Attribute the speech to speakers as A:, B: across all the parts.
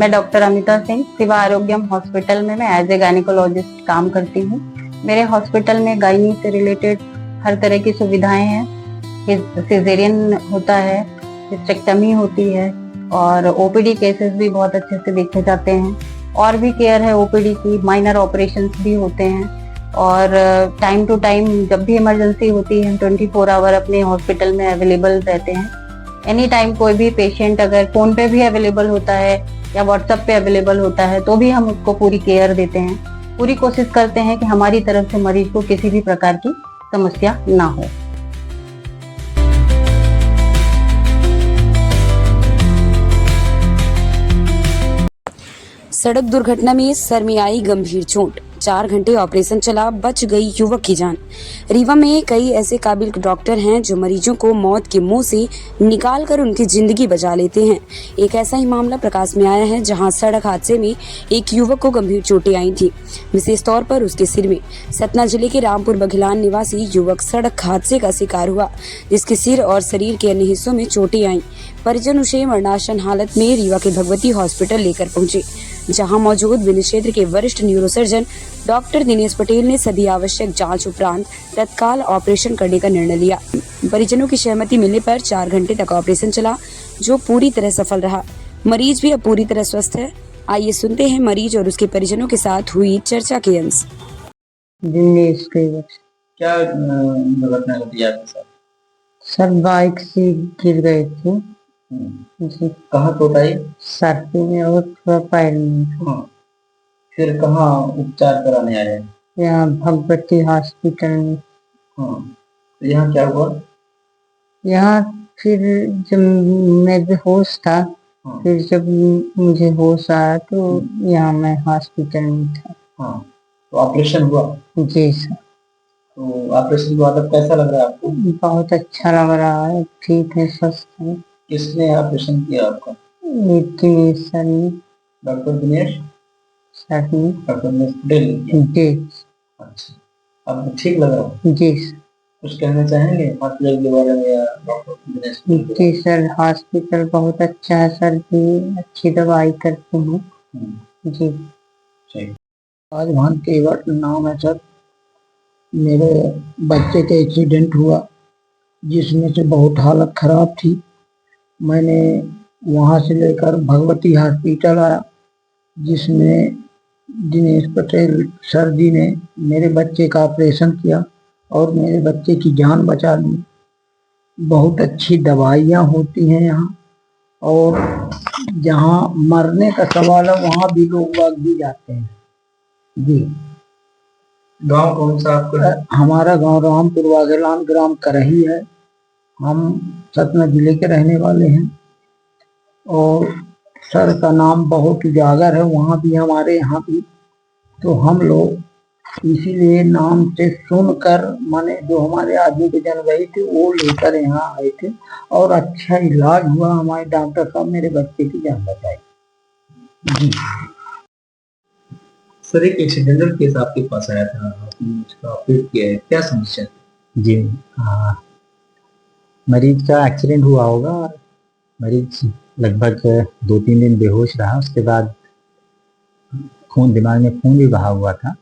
A: मैं डॉक्टर अमिता सिंह सिवा आरोग्यम हॉस्पिटल में मैं एज ए गायनिकोलॉजिस्ट काम करती हूँ। मेरे हॉस्पिटल में गायनी से रिलेटेड हर तरह की सुविधाएं हैं। सिजेरियन होता है, हिस्टेक्टमी होती है और ओपीडी केसेस भी बहुत अच्छे से देखे जाते हैं। और भी केयर है ओपीडी की, माइनर ऑपरेशंस भी होते हैं और टाइम टू टाइम जब भी इमरजेंसी होती है हम 24 आवर अपने हॉस्पिटल में अवेलेबल रहते हैं। एनी टाइम कोई भी पेशेंट अगर फोन पे भी अवेलेबल होता है या व्हाट्सएप पे अवेलेबल होता है तो भी हम उसको पूरी केयर देते हैं। पूरी कोशिश करते हैं कि हमारी तरफ से मरीज को किसी भी प्रकार की समस्या ना हो।
B: सड़क दुर्घटना में सर में आई गंभीर चोट, 4 घंटे ऑपरेशन चला, बच गई युवक की जान। रीवा में कई ऐसे काबिल डॉक्टर हैं जो मरीजों को मौत के मुंह से निकालकर उनकी जिंदगी बचा लेते हैं। एक ऐसा ही मामला प्रकाश में आया है जहां सड़क हादसे में एक युवक को गंभीर चोटें आई थी, विशेष तौर पर उसके सिर में। सतना जिले के रामपुर बघेलान निवासी युवक सड़क हादसे का शिकार हुआ, जिसके सिर और शरीर के अन्य हिस्सों में चोटें आईं। परिजन उसे मरणासन हालत में रीवा के भगवती हॉस्पिटल लेकर पहुंचे, जहां मौजूद विंध्य क्षेत्र के वरिष्ठ न्यूरोसर्जन डॉक्टर दिनेश पटेल ने सभी आवश्यक जांच उपरांत तत्काल ऑपरेशन करने का निर्णय लिया। परिजनों की सहमति मिलने पर 4 घंटे तक ऑपरेशन चला, जो पूरी तरह सफल रहा। मरीज भी अब पूरी तरह स्वस्थ है। आइए सुनते हैं मरीज और उसके परिजनों के साथ हुई चर्चा के अंश।
A: दिनेश के
C: क्या दुर्घटना घटी आपके साथ?
A: सर बाइक से गिर गए थे जी।
C: कहाँ चोट आई?
A: सर में और थोड़ा पैर में।
C: हाँ। फिर कहाँ उपचार कराने आए?
A: यहाँ भगवती हॉस्पिटल में।
C: हाँ। तो यहाँ क्या हुआ?
A: यहाँ फिर जब मैं बेहोश था,
C: हाँ।
A: फिर जब मुझे होश आया तो यहाँ मैं हॉस्पिटल में था।
C: हाँ। तो ऑपरेशन हुआ?
A: जी सर।
C: तो ऑपरेशन के बाद अब कैसा लग रहा है आपको?
A: बहुत अच्छा लग रहा है, ठीक है, स्वस्थ है।
C: किसने ऑपरेशन किया आपका?
A: दिनेश सर ने।
C: डॉक्टर दिनेश
A: सर ने।
C: डॉक्टर दिनेश पटेल ने किया?
A: जी।
C: अच्छा, अब ठीक लग रहा है?
A: जी सर।
C: कुछ कहना चाहेंगे हॉस्पिटल के बारे में या डॉक्टर दिनेश पटेल के बारे
A: जी सर, हॉस्पिटल बहुत अच्छा है सर, भी अच्छी दवाई करते हैं जी।
C: ठीक।
D: राजभान केवट नाम है सर। मेरे बच्चे का एक्सीडेंट हुआ जिसमें से बहुत हालत खराब थी। मैंने वहाँ से लेकर भगवती हॉस्पिटल आया, जिसमें दिनेश पटेल सर जी ने मेरे बच्चे का ऑपरेशन किया और मेरे बच्चे की जान बचा ली। बहुत अच्छी दवाइयाँ होती हैं यहाँ, और जहाँ मरने का सवाल है वहाँ भी लोग बाग भी जाते हैं जी।
C: गांव कौन सा आपका?
D: हमारा गांव रामपुर बघेलान ग्राम करही है। हम सतना जिले के रहने वाले हैं और सर का नाम बहुत उजागर है वहाँ भी, हमारे यहाँ भी। तो हम लोग इसीलिए नाम से सुनकर, माने जो हमारे आदमी के जन गए थे वो लेकर यहाँ आए थे और अच्छा इलाज हुआ। हमारे डॉक्टर साहब मेरे बच्चे की जान बचाई जी।
C: सर एक एक्सीडेंटल केस आपके पास आया था, आपने उसका ऑपरेट किया है, क्या समस्या थी?
E: जी मरीज का एक्सीडेंट हुआ होगा और मरीज लगभग 2-3 दिन बेहोश रहा। उसके बाद दिमाग में खून भी बहा हुआ था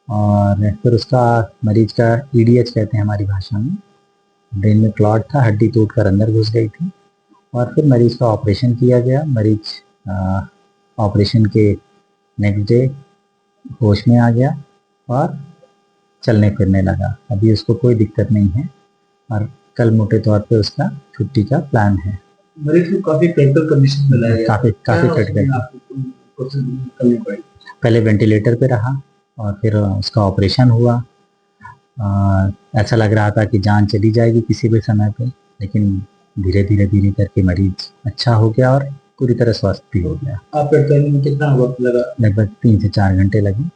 E: और फिर उसका मरीज का EDH कहते हैं हमारी भाषा में, ब्रेन में क्लॉट था, हड्डी टूटकर अंदर घुस गई थी और फिर मरीज का ऑपरेशन किया गया। मरीज ऑपरेशन के नेक्स्ट डे होश में आ गया और चलने फिरने लगा। अभी उसको कोई दिक्कत नहीं है और कल मोटे तौर पे उसका छुट्टी का प्लान है।
C: मरीज को काफी क्रिटिकल कंडीशन में लाया गया,
E: काफी क्रिटिकल। पहले वेंटिलेटर पे रहा और फिर उसका ऑपरेशन हुआ। ऐसा लग रहा था कि जान चली जाएगी किसी भी समय पे, लेकिन धीरे धीरे करके मरीज अच्छा हो गया और पूरी तरह स्वस्थ भी हो गया।
C: ऑपरेट करने में कितना वक्त लगा?
E: लगभग 3 से 4 घंटे लगे।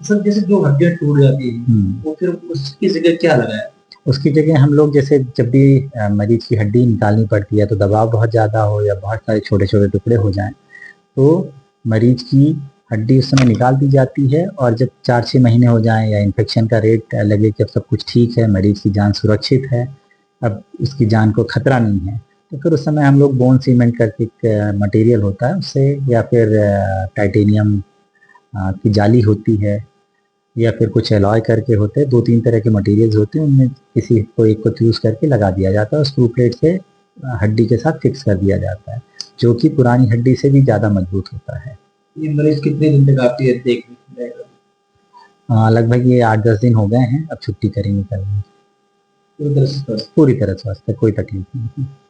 C: सर जैसे जो हड्डियां टूट जाती है वो फिर उसकी जगह क्या लगाया?
E: उसकी जगह हम लोग जैसे जब भी मरीज की हड्डी निकालनी पड़ती है तो दबाव बहुत ज़्यादा हो या बहुत सारे छोटे छोटे टुकड़े हो जाएं तो मरीज की हड्डी उस समय निकाल दी जाती है और जब 4-6 महीने हो जाएं या इन्फेक्शन का रेट लगे कि अब सब कुछ ठीक है, मरीज की जान सुरक्षित है, अब उसकी जान को खतरा नहीं है, तो फिर उस समय हम लोग बोन सीमेंट करके एक मटेरियल होता है उससे, या फिर टाइटेनियम की जाली होती है, या फिर कुछ एलॉय करके होते हैं, 2-3 तरह के मटेरियल्स होते हैं, उनमें किसी को एक को चूज करके लगा दिया जाता है और स्क्रू प्लेट से हड्डी के साथ फिक्स कर दिया जाता है, जो कि पुरानी हड्डी से भी ज़्यादा मजबूत होता है।
C: ये मरीज कितने दिन तक आपकी देखने रहेगा?
E: लगभग ये 8-10 दिन हो गए हैं, अब छुट्टी करेंगे कल।
C: पूरी तरह से स्वस्थ?
E: पूरी तरह स्वस्थ है, कोई तकलीफ नहीं है।